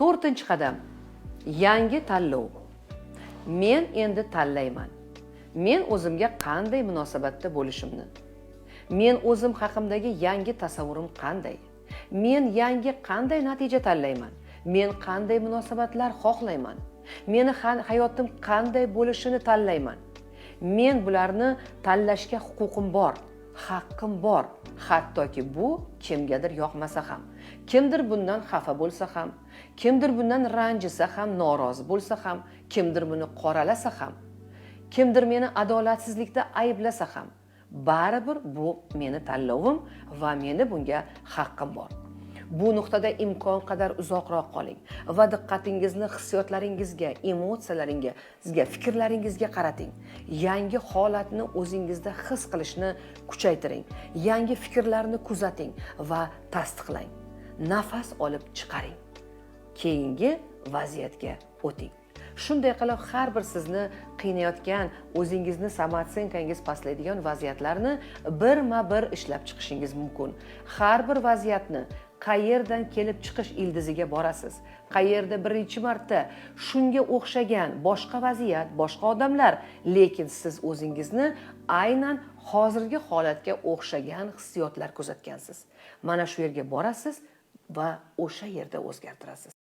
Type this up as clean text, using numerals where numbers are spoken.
4-chi qadam. Yangi tanlov. Men endi tanlayman. Men o'zimga qanday munosabatda bo'lishimni. Men o'zim haqimdagi yangi tasavvurim qanday? Men yangi qanday natija tanlayman? Men qanday munosabatlar xohlayman? Meni hayotim qanday bo'lishini tanlayman. Men bularni tanlashga huquqim bor, haqqim bor. Hattoki bu kimgadir yoqmasa ham, kimdir bundan xafa bo'lsa ham, kimdir bundan ranjisa ham, norozi bo'lsa ham, kimdir buni qoralasa ham, kimdir meni adolatsizlikda ayblasa ham, baribir bu meni tanlovim va meni bunga haqqim bor. Bu nuqtada imkon qadar uzoqroq qoling va diqqatingizni hissiyotlaringizga, emotsiyalaringizga, fikrlaringizga qarating. Yangi holatni o'zingizda his qilishni kuchaytiring. Yangi fikrlarni kuzating va tasdiqlang. Nafas olib chiqaring. Keyingi vaziyatga o'ting. Shunday qilib har bir sizni qiynayotgan, o'zingizni samootsenkangiz pastlaydigan vaziyatlarni birma-bir ishlab chiqishingiz mumkin. Har bir vaziyatni qayerdan kelib chiqish ildiziga borasiz. Qayerda birinchi marta shunga o'xshagan boshqa vaziyat, boshqa odamlar, lekin siz o'zingizni aynan hozirgi holatga o'xshagan hissiyotlar kuzatgansiz. Mana shu yerga borasiz va o'sha yerda o'zgartirasiz.